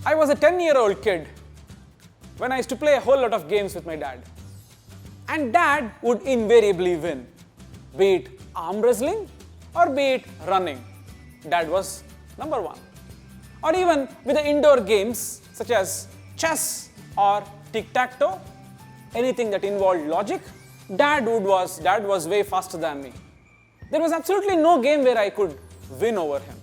I was a 10-year-old kid when I used to play a whole lot of games with my dad. And dad would invariably win, be it arm wrestling or be it running. Dad was number one. Or even with the indoor games such as chess or tic-tac-toe, anything that involved logic, dad was way faster than me. There was absolutely no game where I could win over him.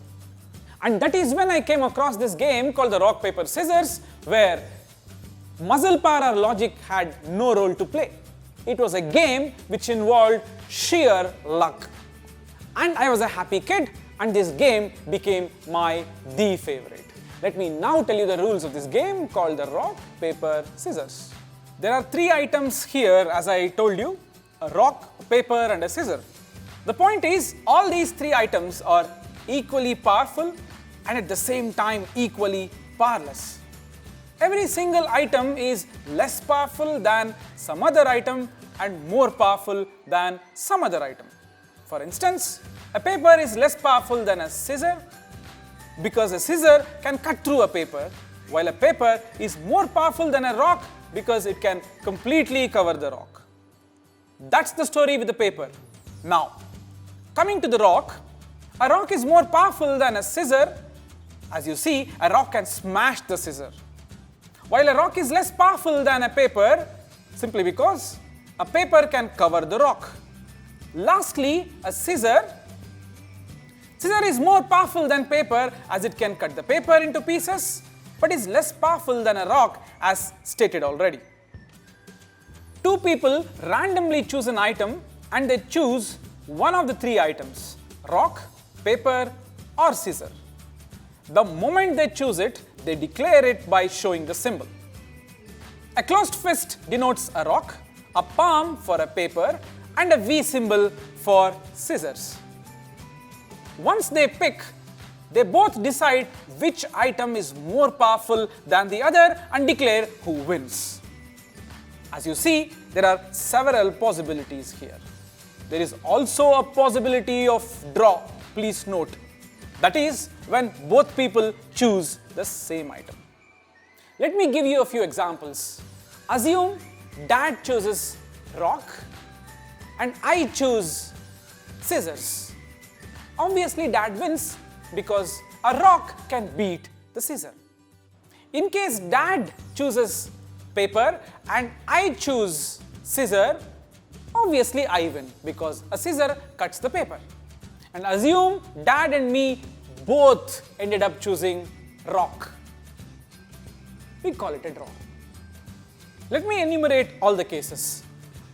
And that is when I came across this game called the rock, paper, scissors, where muscle power or logic had no role to play. It was a game which involved sheer luck. And I was a happy kid, and this game became the favorite. Let me now tell you the rules of this game called the rock, paper, scissors. There are 3 items here, as I told you, a rock, a paper and a scissor. The point is, all these 3 items are equally powerful and at the same time equally powerless. Every single item is less powerful than some other item and more powerful than some other item. For instance, a paper is less powerful than a scissor because a scissor can cut through a paper, while a paper is more powerful than a rock because it can completely cover the rock. That's the story with the paper. Now, coming to the rock, a rock is more powerful than a scissor. As you see, a rock can smash the scissor. While a rock is less powerful than a paper, simply because a paper can cover the rock. Lastly, a scissor is more powerful than paper as it can cut the paper into pieces, but is less powerful than a rock as stated already. 2 people randomly choose an item and they choose one of the 3 items, rock, paper or scissor. The moment they choose it, they declare it by showing the symbol. A closed fist denotes a rock, a palm for a paper and a V symbol for scissors. Once they pick, they both decide which item is more powerful than the other and declare who wins. As you see, there are several possibilities here. There is also a possibility of draw, please note. That is when both people choose the same item. Let me give you a few examples. Assume dad chooses rock and I choose scissors. Obviously dad wins because a rock can beat the scissor. In case dad chooses paper and I choose scissor, obviously I win because a scissor cuts the paper. And assume dad and me both ended up choosing rock. We call it a draw. Let me enumerate all the cases.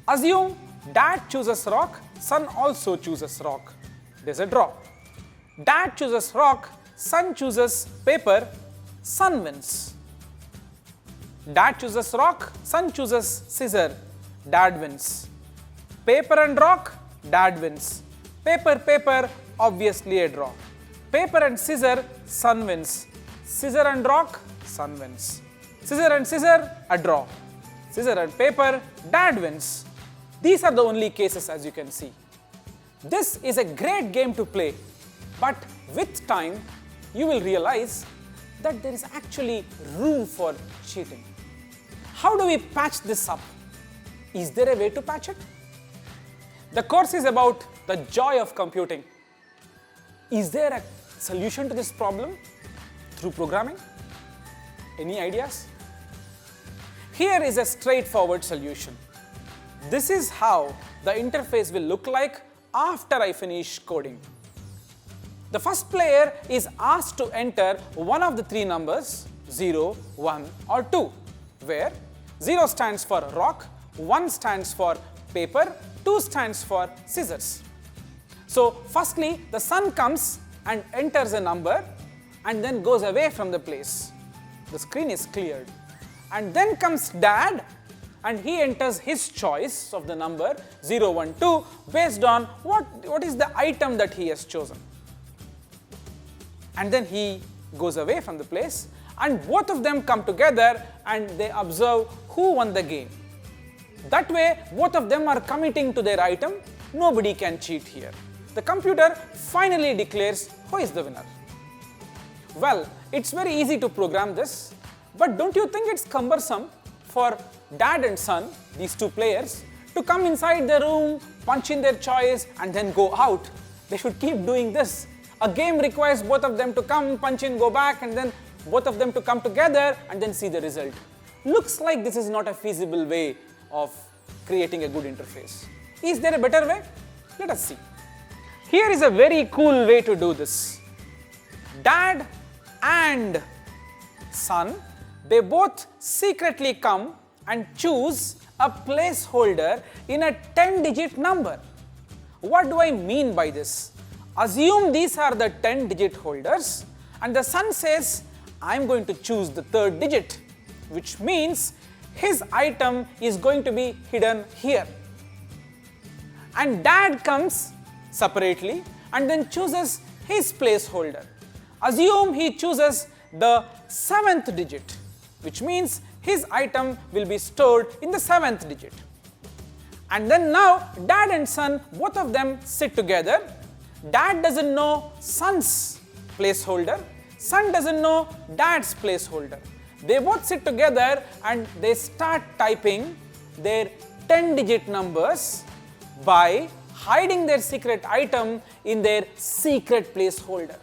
Assume dad chooses rock, son also chooses rock. There's a draw. Dad chooses rock, son chooses paper, son wins. Dad chooses rock, son chooses scissor, dad wins. Paper and rock, dad wins. Paper, obviously a draw. Paper and scissor, son wins. Scissor and rock, son wins. Scissor and scissor, a draw. Scissor and paper, dad wins. These are the only cases, as you can see. This is a great game to play, but with time, you will realize that there is actually room for cheating. How do we patch this up? Is there a way to patch it? The course is about the joy of computing. Is there a solution to this problem through programming? Any ideas? Here is a straightforward solution. This is how the interface will look like after I finish coding. The first player is asked to enter one of the 3 numbers, 0, 1 or 2, where 0 stands for rock, 1 stands for paper, 2 stands for scissors. So firstly, the son comes and enters a number and then goes away from the place. The screen is cleared. And then comes dad and he enters his choice of the number 0, 1, 2 based on what is the item that he has chosen. And then he goes away from the place and both of them come together and they observe who won the game. That way, both of them are committing to their item. Nobody can cheat here. The computer finally declares who is the winner. Well, it's very easy to program this, but don't you think it's cumbersome for dad and son, these two players, to come inside the room, punch in their choice and then go out? They should keep doing this. A game requires both of them to come, punch in, go back, and then both of them to come together and then see the result. Looks like this is not a feasible way of creating a good interface. Is there a better way? Let us see. Here is a very cool way to do this. Dad and son, they both secretly come and choose a placeholder in a 10-digit number. What do I mean by this? Assume these are the 10-digit holders and the son says, I'm going to choose the third digit, which means his item is going to be hidden here. And dad comes separately and then chooses his placeholder. Assume he chooses the 7th digit, which means his item will be stored in the 7th digit. And then now dad and son, both of them sit together. Dad doesn't know son's placeholder, son doesn't know dad's placeholder. They both sit together and they start typing their 10-digit numbers by hiding their secret item in their secret placeholder.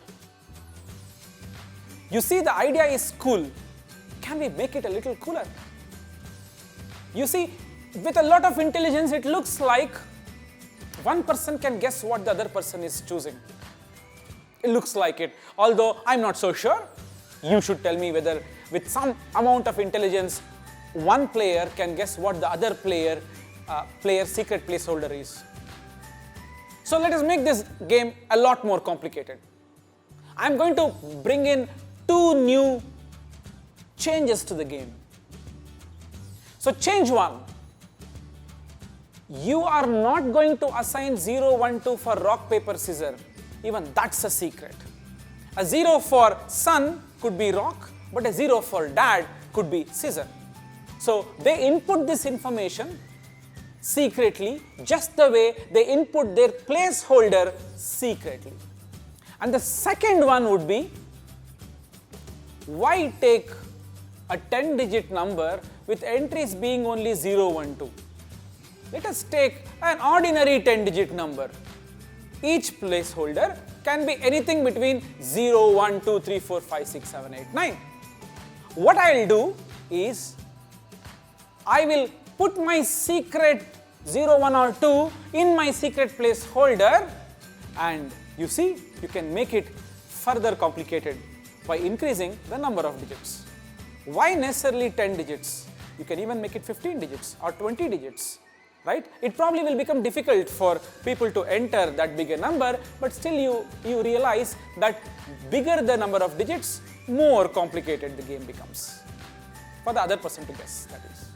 You see, the idea is cool. Can we make it a little cooler? You see, with a lot of intelligence, it looks like one person can guess what the other person is choosing. It looks like it, although I'm not so sure. You should tell me whether with some amount of intelligence, one player can guess what the other player's secret placeholder is. So let us make this game a lot more complicated. I'm going to bring in two new changes to the game. So change 1. You are not going to assign 0, 1, 2 for rock, paper, scissors. Even that's a secret. A 0 for son could be rock, but a 0 for dad could be scissor. So they input this information secretly, just the way they input their placeholder secretly. And the second one would be, why take a 10-digit number with entries being only 0, 1, 2? Let us take an ordinary 10-digit number. Each placeholder can be anything between 0, 1, 2, 3, 4, 5, 6, 7, 8, 9. What I will do is, I will put my secret 0, 1 or 2 in my secret placeholder, and you see, you can make it further complicated by increasing the number of digits. Why necessarily 10 digits? You can even make it 15 digits or 20 digits. Right? It probably will become difficult for people to enter that bigger number, but still you realize that bigger the number of digits, more complicated the game becomes. For the other person to guess, that is.